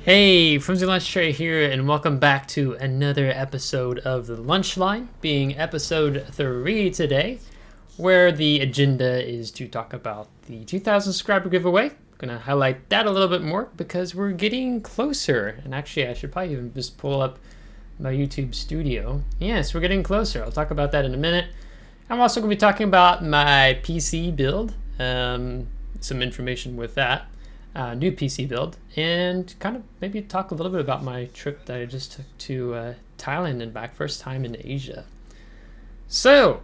Hey, FlimsyLunchTray here, and welcome back to another episode of the Lunch Line, being episode 3 today, where the agenda is to talk about the 2,000 subscriber giveaway. I'm going to highlight that a little bit more because we're getting closer, and actually I should probably even just pull up my YouTube studio. Yes, we're getting closer. I'll talk about that in a minute. I'm also going to be talking about my PC build, some information with that. New PC build, and kind of maybe talk a little bit about my trip that I just took to Thailand and back, first time in Asia. So,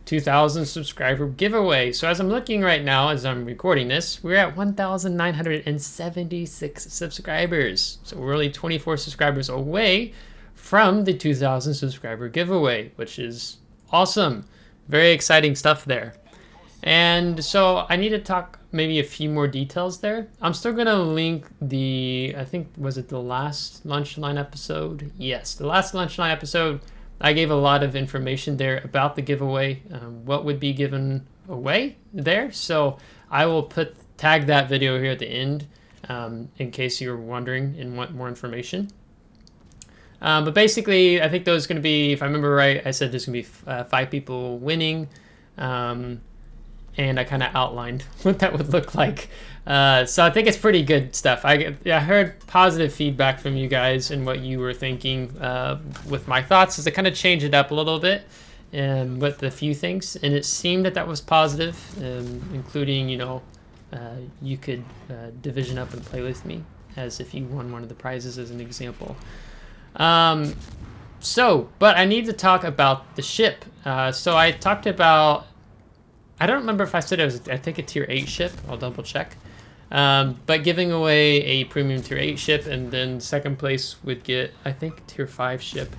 2,000 subscriber giveaway. So as I'm looking right now, as I'm recording this, we're at 1,976 subscribers. So we're only 24 subscribers away from the 2,000 subscriber giveaway, which is awesome. Very exciting stuff there. And so I need to talk maybe a few more details there. I'm still going to link the, I think, was it the last Lunchline episode? Yes, the last Lunchline episode, I gave a lot of information there about the giveaway, what would be given away there. So I will tag that video here at the end in case you're wondering and want more information. But basically, I think those going to be, if I remember right, I said there's going to be 5 people winning. And I kind of outlined what that would look like. So I think it's pretty good stuff. I heard positive feedback from you guys and what you were thinking with my thoughts, as I kind of changed it up a little bit with a few things. And it seemed that was positive, including, you could division up and play with me as if you won one of the prizes as an example. But I need to talk about the ship. So I talked about, I don't remember if I said it was, I think, a tier 8 ship. I'll double check. But giving away a premium tier 8 ship, and then second place would get, I think, tier 5 ship.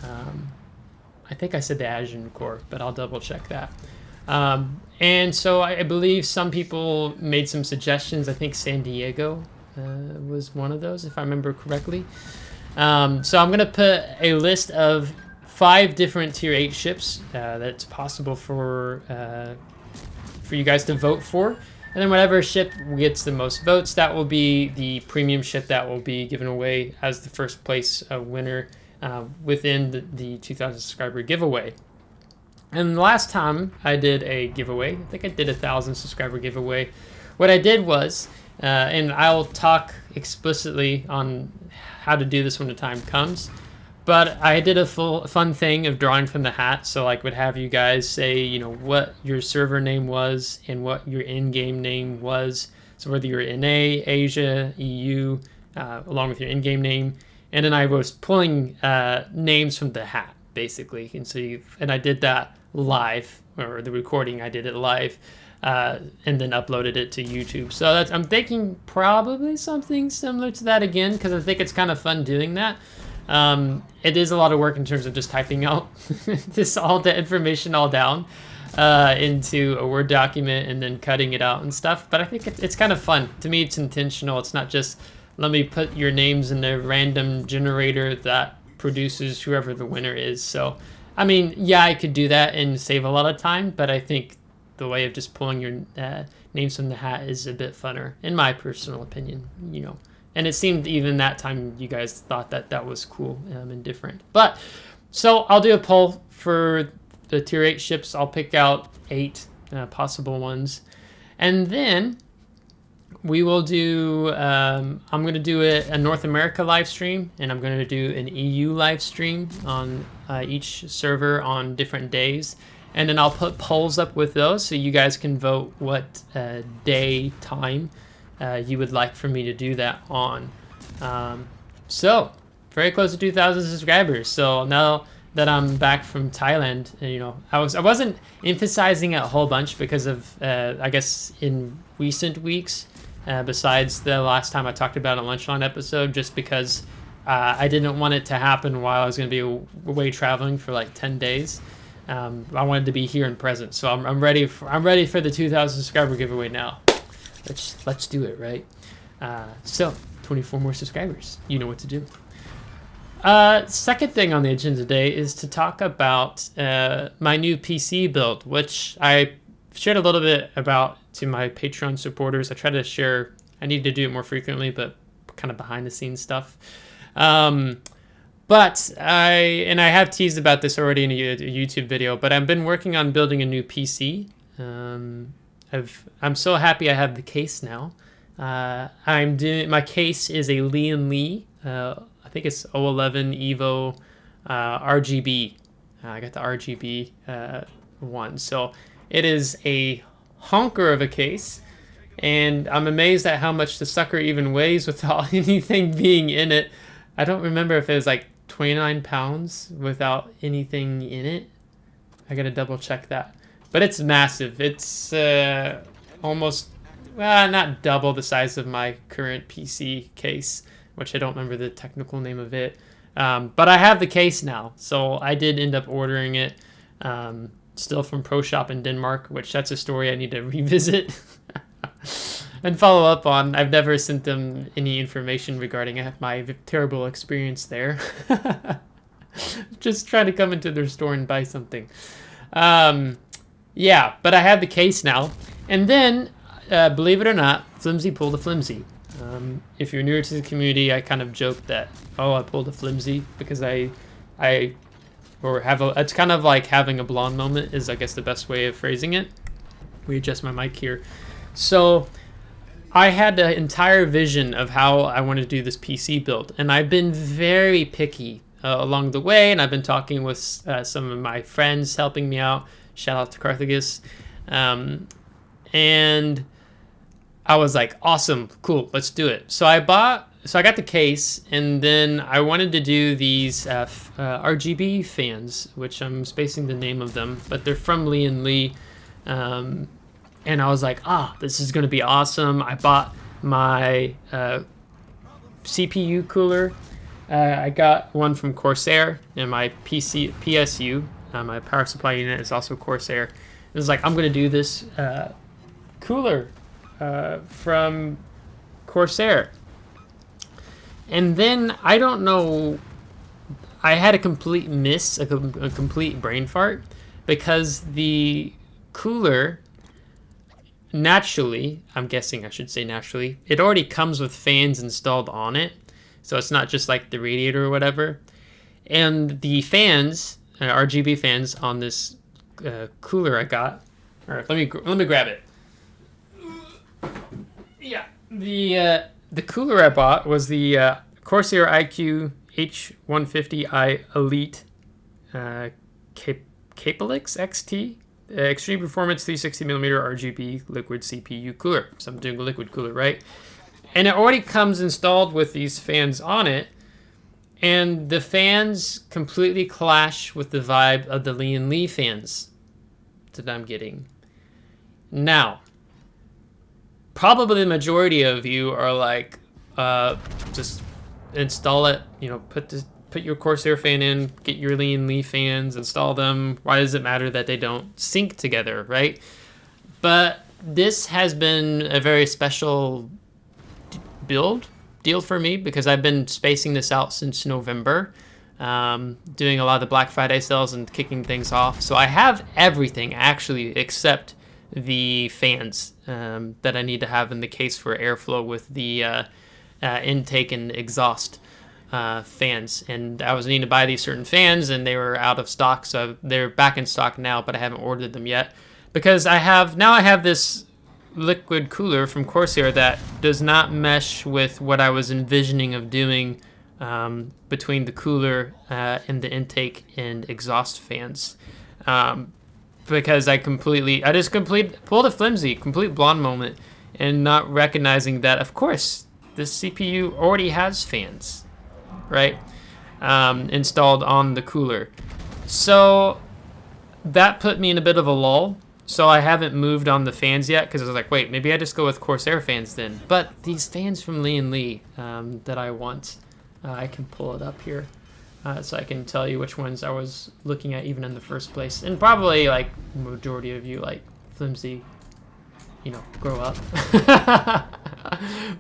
I think I said the Asian Core, but I'll double check that. And so I believe some people made some suggestions. I think San Diego was one of those, if I remember correctly. So I'm going to put a list of 5 different tier 8 ships that's possible for you guys to vote for, and then whatever ship gets the most votes, that will be the premium ship that will be given away as the first place winner within the 2,000 subscriber giveaway. And the last time I did a giveaway, I think I did a 1,000 subscriber giveaway. What I did was, and I'll talk explicitly on how to do this when the time comes, but I did a fun thing of drawing from the hat. So I would have you guys say, what your server name was and what your in-game name was. So whether you're in Asia, EU, along with your in-game name. And then I was pulling names from the hat, basically. And so I did that live, or the recording, I did it live, and then uploaded it to YouTube. So I'm thinking probably something similar to that again, because I think it's kind of fun doing that. It is a lot of work in terms of just typing out all the information all down into a Word document and then cutting it out and stuff. But I think it's kind of fun. To me, it's intentional. It's not just let me put your names in a random generator that produces whoever the winner is. So, I mean, yeah, I could do that and save a lot of time, but I think the way of just pulling your names from the hat is a bit funner, in my personal opinion, And it seemed even that time you guys thought that was cool and different. But, so I'll do a poll for the tier 8 ships. I'll pick out 8 possible ones. And then we will do, I'm going to do a North America live stream, and I'm going to do an EU live stream on each server on different days. And then I'll put polls up with those so you guys can vote what day, time, you would like for me to do that on. So very close to 2,000 subscribers. So now that I'm back from Thailand, I wasn't emphasizing it a whole bunch because of I guess in recent weeks, besides the last time I talked about a Lunchline episode, just because I didn't want it to happen while I was going to be away traveling for like 10 days. I wanted to be here and present, so I'm ready for the 2,000 subscriber giveaway now. Let's do it, right? So 24 more subscribers. You know what to do. Second thing on the agenda today is to talk about my new PC build, which I shared a little bit about to my Patreon supporters. I try to share. I need to do it more frequently, but kind of behind the scenes stuff. But I have teased about this already in a YouTube video, but I've been working on building a new PC. I'm so happy I have the case now. My case is a Lee & Lee, I think it's 011 Evo RGB. I got the RGB one. So it is a honker of a case, and I'm amazed at how much the sucker even weighs without anything being in it. I don't remember if it was like 29 pounds without anything in it. I gotta double check that. But it's massive. It's almost, not double the size of my current PC case, which I don't remember the technical name of it. But I have the case now, so I did end up ordering it. Still from Pro Shop in Denmark, which that's a story I need to revisit and follow up on. I've never sent them any information regarding my terrible experience there. Just trying to come into their store and buy something. Yeah, but I have the case now. And then, believe it or not, Flimsy pulled a Flimsy. If you're newer to the community, I kind of joke that, I pulled a Flimsy because it's kind of like having a blonde moment is, I guess, the best way of phrasing it. Readjust my mic here. So I had the entire vision of how I wanted to do this PC build, and I've been very picky along the way, and I've been talking with some of my friends helping me out. Shout out to Carthagus. And I was like, awesome, cool, let's do it. So I got the case, and then I wanted to do these RGB fans, which I'm spacing the name of them, but they're from Lee & Lee. And I was like, this is going to be awesome. I bought my CPU cooler. I got one from Corsair, and my PSU, my power supply unit, is also Corsair. It was like, I'm going to do this cooler from Corsair. And then, I don't know, I had a complete miss, a complete brain fart, because the cooler, naturally, I'm guessing I should say naturally, it already comes with fans installed on it, so it's not just like the radiator or whatever. And the fans, RGB fans on this cooler I got, all right, let me grab it. Yeah, the cooler I bought was the Corsair iQ H150i Elite Capelix XT Extreme Performance 360mm RGB liquid CPU cooler. So I'm doing a liquid cooler, right? And it already comes installed with these fans on it, and the fans completely clash with the vibe of the Lee & Lee fans that I'm getting. Now, probably the majority of you are like, just install it, put your Corsair fan in, get your Lee & Lee fans, install them. Why does it matter that they don't sync together, right? But this has been a very special deal for me because I've been spacing this out since November, doing a lot of the Black Friday sales and kicking things off. So I have everything actually except the fans that I need to have in the case for airflow with the intake and exhaust fans. And I was needing to buy these certain fans, and they were out of stock, so they're back in stock now, but I haven't ordered them yet because I have this liquid cooler from Corsair that does not mesh with what I was envisioning of doing between the cooler and the intake and exhaust fans. Because I just pulled a Flimsy, complete blonde moment, and not recognizing that, of course, this CPU already has fans, right? Installed on the cooler. So that put me in a bit of a lull. So I haven't moved on the fans yet because I was like, wait, maybe I just go with Corsair fans then. But these fans from Lee & Lee that I want, I can pull it up here. So I can tell you which ones I was looking at even in the first place. And probably, like, majority of you, like, Flimsy, grow up.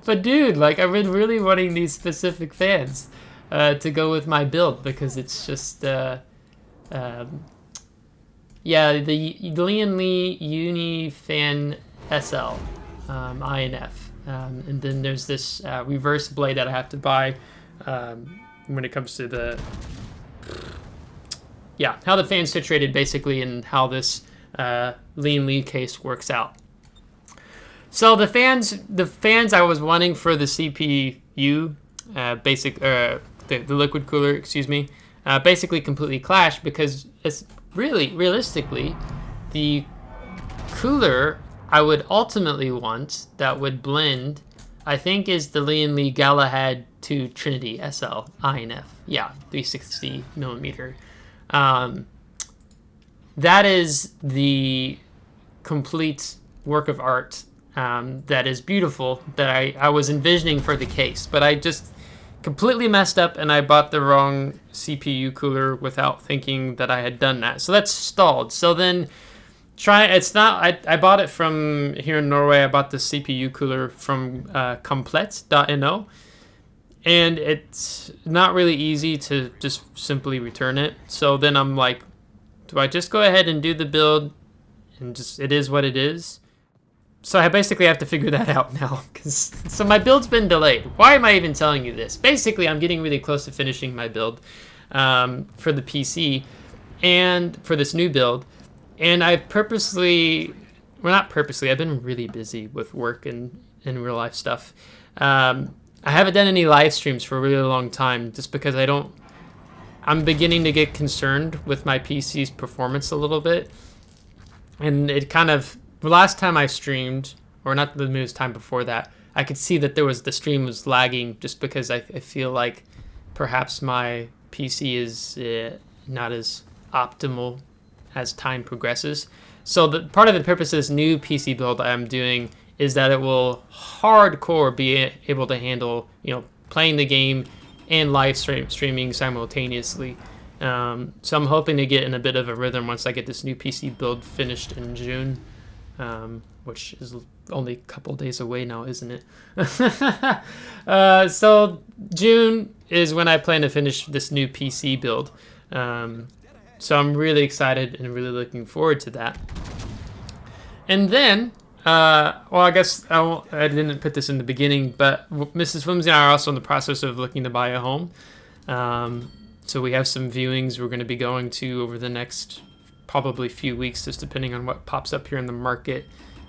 But, dude, like, I've been really wanting these specific fans to go with my build because it's just, yeah, the Lee & Lee Uni Fan SL, INF. And then there's this reverse blade that I have to buy when it comes to the how the fan's situated basically, and how this lean lead case works out. So the fans I was wanting for the CPU the liquid cooler, excuse me, basically completely clashed, because it's realistically the cooler I would ultimately want that would blend, I think, is the Lian Li Galahad 2 Trinity SL INF. Yeah, 360 millimeter. That is the complete work of art that is beautiful, that I was envisioning for the case, but I just completely messed up and I bought the wrong CPU cooler without thinking that I had done that. So that's stalled. So then I bought it from here in Norway. I bought the CPU cooler from Komplett.no, and it's not really easy to just simply return it. So then I'm like, do I just go ahead and do the build and just, it is what it is? So I basically have to figure that out now. So my build's been delayed. Why am I even telling you this? Basically, I'm getting really close to finishing my build for the PC and for this new build. And I've I've been really busy with work and real life stuff. I haven't done any live streams for a really long time, just because I'm beginning to get concerned with my PC's performance a little bit. And it kind of, the last time I streamed, or not the newest time before that, I could see that the stream was lagging, just because I feel like perhaps my PC is not as optimal as time progresses. So the part of the purpose of this new PC build I'm doing is that it will hardcore be able to handle, playing the game and live streaming simultaneously. So I'm hoping to get in a bit of a rhythm once I get this new PC build finished in June, which is only a couple days away now, isn't it? So June is when I plan to finish this new PC build. So I'm really excited and really looking forward to that. And then, I guess I didn't put this in the beginning, but Mrs. Flimsy and I are also in the process of looking to buy a home. So we have some viewings we're going to be going to over the next probably few weeks, just depending on what pops up here in the market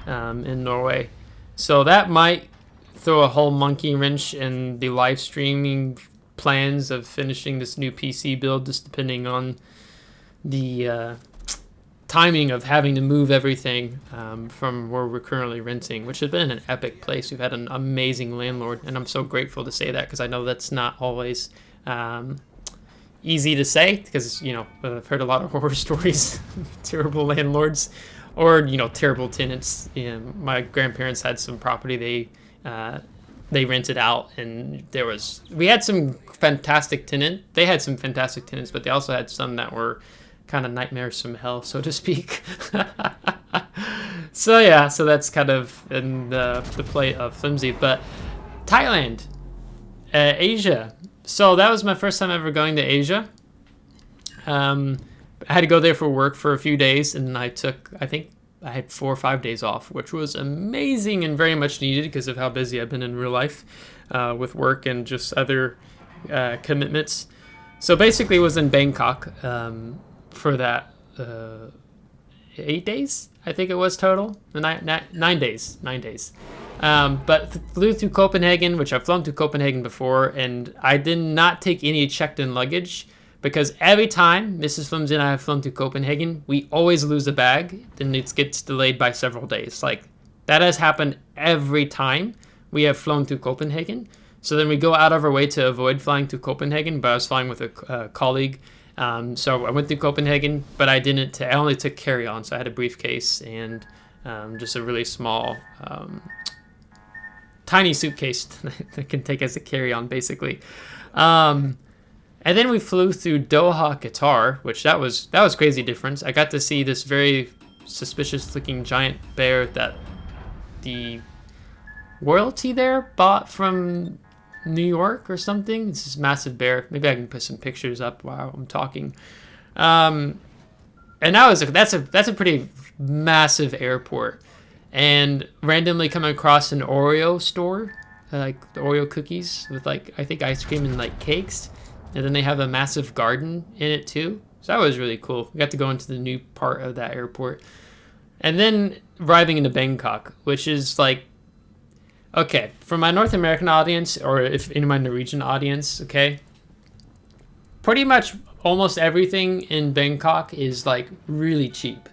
in Norway. So that might throw a whole monkey wrench in the live streaming plans of finishing this new PC build, just depending on the timing of having to move everything from where we're currently renting, which has been an epic place. We've had an amazing landlord, and I'm so grateful to say that, because I know that's not always easy to say, because I've heard a lot of horror stories of terrible landlords or terrible tenants. My grandparents had some property they rented out, and we had some fantastic tenants, but they also had some that were kind of nightmares from hell, so to speak. So that's kind of in the play of Flimsy. But Thailand, Asia. So that was my first time ever going to Asia. I had to go there for work for a few days, and I think I had 4 or 5 days off, which was amazing and very much needed because of how busy I've been in real life with work and just other commitments. So basically it was in Bangkok for that 8 days, I think it was total. 9 days. But flew through Copenhagen, which I've flown through Copenhagen before, and I did not take any checked-in luggage, because every time Mrs. Flimsy and I have flown through Copenhagen, we always lose a bag, and it gets delayed by several days. Like, that has happened every time we have flown through Copenhagen. So then we go out of our way to avoid flying through Copenhagen, but I was flying with a colleague. So I went through Copenhagen, but I only took carry-on, so I had a briefcase and just a really small, tiny suitcase that can take as a carry-on, basically. And then we flew through Doha, Qatar, which that was crazy difference. I got to see this very suspicious-looking giant bear that the royalty there bought from New York or something. It's this massive bear. Maybe I can put some pictures up while I'm talking. And that's a pretty massive airport. and randomly come across an Oreo store, like the Oreo cookies with like, I think ice cream and like cakes. And then they have a massive garden in it too. So that was really cool. We got to go into the new part of that airport. And then arriving into Bangkok, which is like, okay, for my North American audience, or if in my Norwegian audience, okay, pretty much almost everything in Bangkok is like really cheap.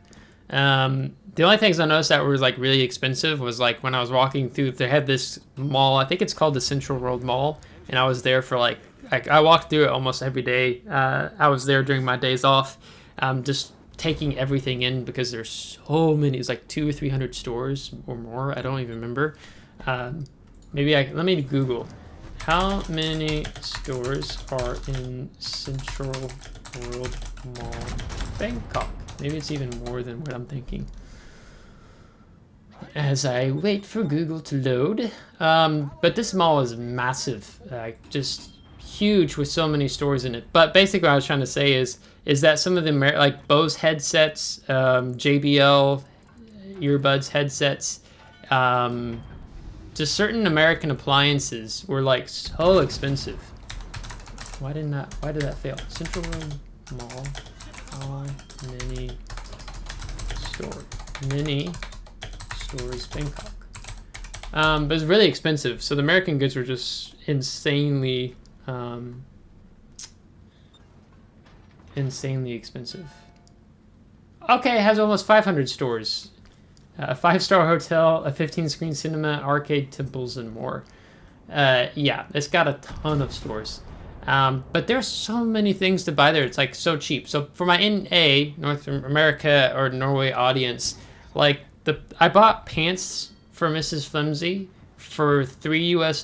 The only things I noticed that were like really expensive was like when I was walking through, they had this mall, I think it's called the Central World Mall, and I was there for like I walked through it almost every day. I was there during my days off, just taking everything in because there's so many. It's like 200 or 300 stores or more. I don't even remember. Let me Google. How many stores are in Central World Mall, Bangkok? Maybe it's even more than what I'm thinking. As I wait for Google to load. But this mall is massive, just huge with so many stores in it. But basically what I was trying to say is that some of the like Bose headsets, JBL earbuds headsets, just certain American appliances were like so expensive. Why did that fail? Central World Mall, how many stores Bangkok? But it's really expensive. So the American goods were just insanely expensive. Okay, it has almost 500 stores. A 5-star hotel, a 15-screen cinema, arcade, temples, and more. Yeah, it's got a ton of stores. But there's so many things to buy there. It's like so cheap. So for my NA, North America or Norway audience, like I bought pants for Mrs. Flimsy for $3 US.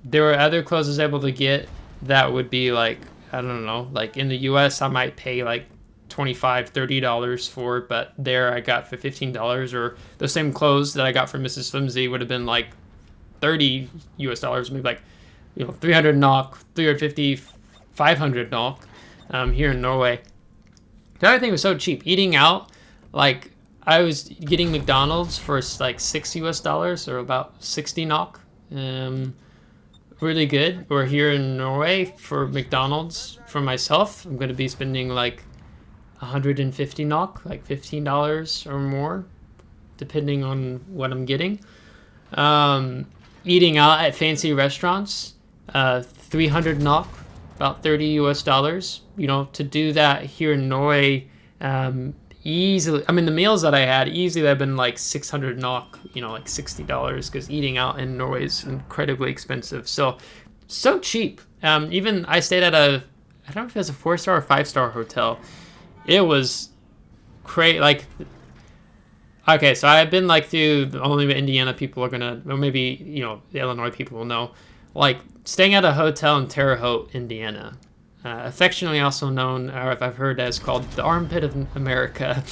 There were other clothes I was able to get that would be like, I don't know, like in the US I might pay like $25, $30 for it, but there I got for $15, or the same clothes that I got from Mrs. Flimsy would have been like $30 US, maybe like, 300 NOK, 350, 500 NOK here in Norway. The other thing was so cheap. Eating out, like I was getting McDonald's for like $6 US, or about 60 NOK. Really good. Or here in Norway for McDonald's for myself, I'm going to be spending like 150 NOK, like $15 or more, depending on what I'm getting. Eating out at fancy restaurants, 300 NOK, about $30 US. To do that here in Norway, easily. I mean, the meals that I had easily have been like 600 NOK, like $60, because eating out in Norway is incredibly expensive. So cheap. Even I stayed at I don't know if it was a 4-star or 5-star hotel. It was crazy. Like, okay, so I've been like through, only the Indiana people are gonna, or maybe, the Illinois people will know, like staying at a hotel in Terre Haute, Indiana. Affectionately also known, or I've heard as called the armpit of America.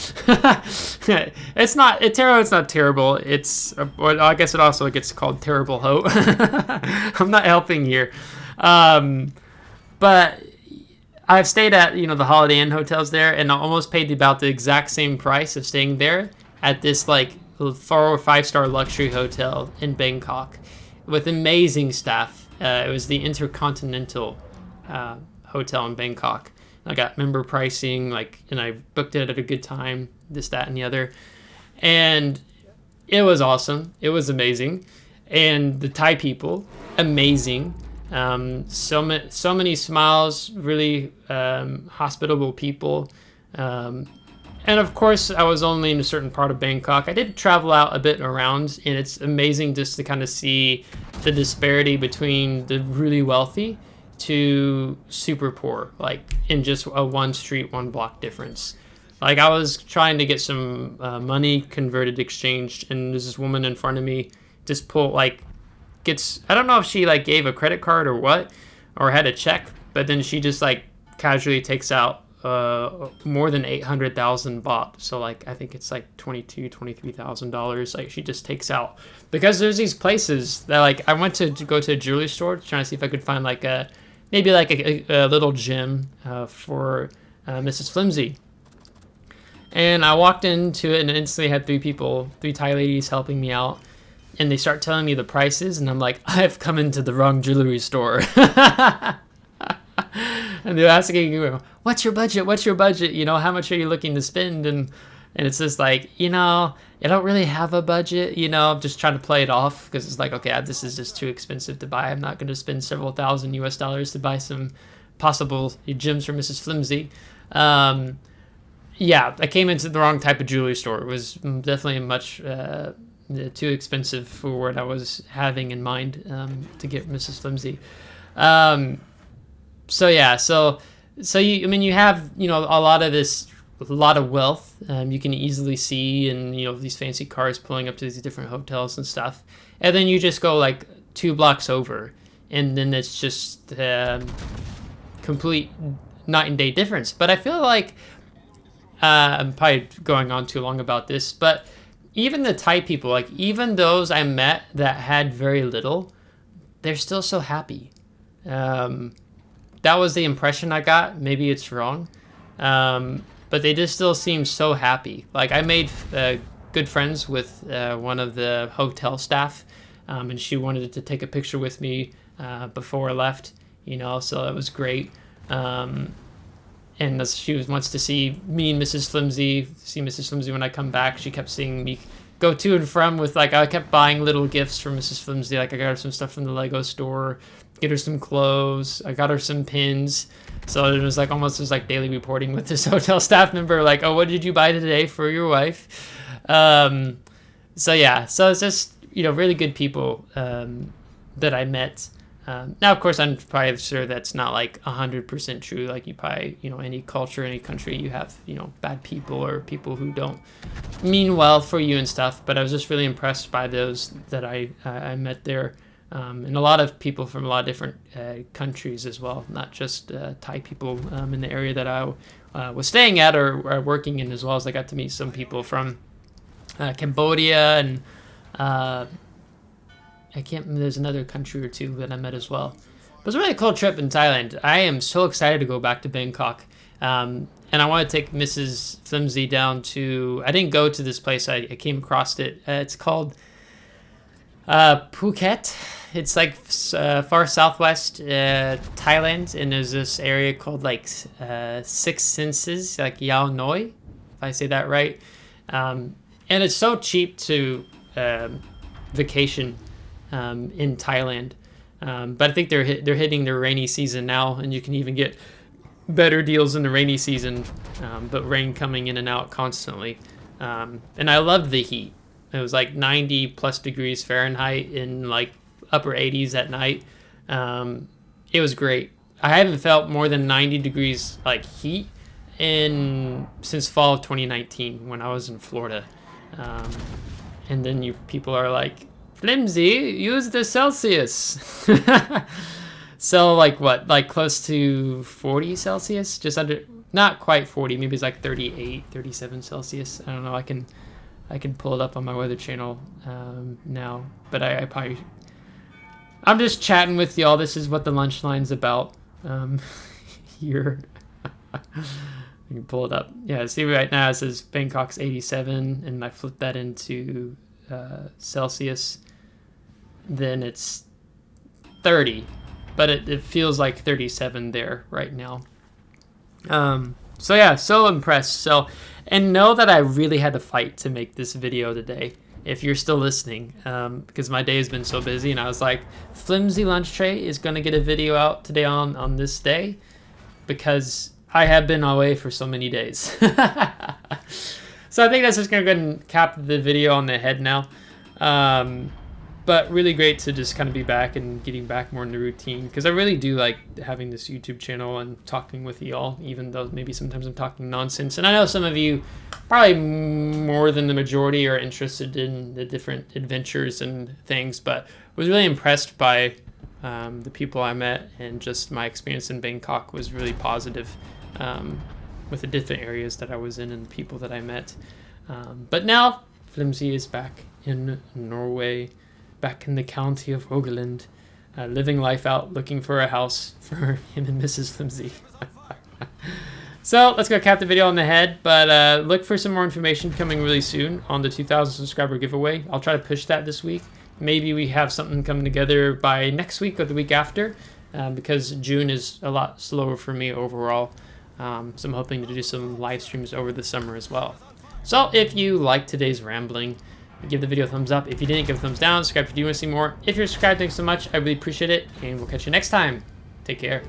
It's not, Terre Haute's not terrible. It's, well, I guess it also gets called Terrible Haute. I'm not helping here. But I've stayed at, the Holiday Inn hotels there, and I almost paid about the exact same price of staying there at this like 4 or 5-star luxury hotel in Bangkok with amazing staff. It was the Intercontinental hotel in Bangkok. I got member pricing, and I booked it at a good time, this, that, and the other. And it was awesome. It was amazing. And the Thai people, amazing. So many smiles, really hospitable people. And of course, I was only in a certain part of Bangkok. I did travel out a bit around, and it's amazing just to kind of see the disparity between the really wealthy to super poor, like in just a one street, one block difference. Like I was trying to get some money converted, exchanged, and there's this woman in front of me just I don't know if she gave a credit card or what, or had a check, but then she just casually takes out more than 800,000 baht. So I think it's $23,000. She just takes out, because there's these places that I went to go to a jewelry store trying to see if I could find maybe a little gem for Mrs. Flimsy. And I walked into it and instantly had three Thai ladies helping me out. And they start telling me the prices, and I'm like, I've come into the wrong jewelry store. And they're asking, what's your budget? What's your budget? You know, how much are you looking to spend? And it's just like, you know, I don't really have a budget. You know, I'm just trying to play it off because it's like, okay, this is just too expensive to buy. I'm not going to spend several thousand US dollars to buy some possible gems for Mrs. Flimsy. Yeah, I came into the wrong type of jewelry store. It was definitely much too expensive for what I was having in mind to get Mrs. Flimsy. So yeah, so you, I mean, you have, you know, a lot of wealth. You can easily see, and you know, these fancy cars pulling up to these different hotels and stuff. And then you just go like 2 blocks over, and then it's just complete night and day difference. But I feel like I'm probably going on too long about this, but even the Thai people, like even those I met that had very little, they're still so happy. That was the impression I got. Maybe it's wrong. But they just still seem so happy. Like I made good friends with one of the hotel staff, and she wanted to take a picture with me before I left, you know, so that was great. And she wants to see me and Mrs. Flimsy when I come back. She kept seeing me go to and from with, like, I kept buying little gifts for Mrs. Flimsy. Like I got her some stuff from the Lego store, get her some clothes, I got her some pins. So it was like almost like daily reporting with this hotel staff member, like, oh, what did you buy today for your wife? So yeah, so it's just, you know, really good people that I met. Now, of course, I'm probably sure that's not like 100% true. Like you probably, you know, any culture, any country, you have, you know, bad people or people who don't mean well for you and stuff. But I was just really impressed by those that I met there. And a lot of people from a lot of different countries as well, not just Thai people in the area that I was staying at or working in, as well as I got to meet some people from Cambodia and there's another country or two that I met as well. But it was a really cool trip in Thailand. I am so excited to go back to Bangkok. And I want to take Mrs. Flimsy down to, I didn't go to this place, I came across it. It's called Phuket. It's like far southwest Thailand, and there's this area called like Six Senses, like Yao Noi, if I say that right. And it's so cheap to vacation in Thailand, but I think they're hitting their rainy season now, and you can even get better deals in the rainy season, but rain coming in and out constantly. And I loved the heat. It was like 90 plus degrees Fahrenheit in like upper 80s at night. It was great. I haven't felt more than 90 degrees like heat since fall of 2019 when I was in Florida. And then people are like, Flimsy, use the Celsius. So like what? Like close to 40 Celsius? Just under, not quite 40, maybe it's like 38, 37 Celsius. I don't know. I can pull it up on my weather channel now, but I'm just chatting with y'all. This is what the lunch line's about here. You can pull it up. Yeah, see right now it says Bangkok's 87, and I flip that into Celsius, then it's 30, but it feels like 37 there right now. So yeah, so impressed. So, and know that I really had to fight to make this video today, if you're still listening, because my day has been so busy, and I was like, FlimsyLunchTray is going to get a video out today on this day, because I have been away for so many days. So I think that's just going to go ahead and cap the video on the head now. But really great to just kind of be back and getting back more in the routine, because I really do like having this YouTube channel and talking with y'all, even though maybe sometimes I'm talking nonsense. And I know some of you, probably more than the majority, are interested in the different adventures and things, but was really impressed by the people I met, and just my experience in Bangkok was really positive with the different areas that I was in and the people that I met. But now Flimsy is back in Norway, back in the county of Rogaland, living life out, looking for a house for him and Mrs. Flimsy. So let's go cap the video on the head, but look for some more information coming really soon on the 2,000 subscriber giveaway. I'll try to push that this week. Maybe we have something coming together by next week or the week after, because June is a lot slower for me overall. So I'm hoping to do some live streams over the summer as well. So if you liked today's rambling, give the video a thumbs up. If you didn't, give a thumbs down. Subscribe if you do want to see more. If you're subscribed, thanks so much. I really appreciate it, and we'll catch you next time. Take care.